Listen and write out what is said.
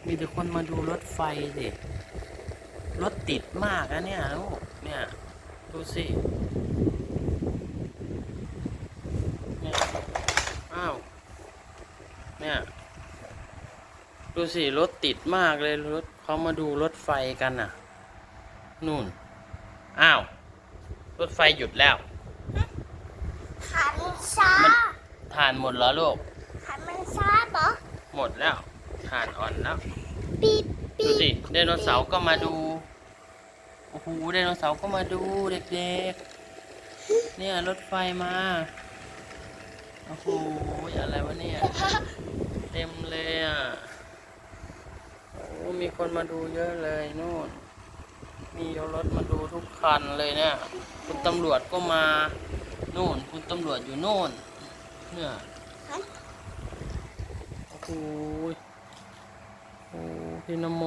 มีแต่คนมาดูรถไฟสิรถติดมากนะเนี่ยลูกเนี่ยดูสิเนี่ยอ้าวเนี่ยดูสิรถติดมากเลยรถเขามาดูรถไฟกันน่ะนู่นอ้าวรถไฟหยุดแล้วขันช้าถ่านหมดแล้วลูกขันมันช้าเหรอหมดแล้วถ่านอ่อนแล้วปี๊บดูสิไดโนเสาร์ก็มาดูโอ้โหไดโนเสาร์ก็มาดูเด็กๆเนี่ยรถไฟมาโอ้โหอะไรวะเนี่ยเต็มเลยอ่ะโอ้มีคนมาดูเยอะเลยนู่นมีรถมาดูทุกคันเลยเนี่ยคุณตำรวจก็มานู่นคุณตำรวจอยู่โน่นเนี่ยโอ้โหโอ้พี่นโม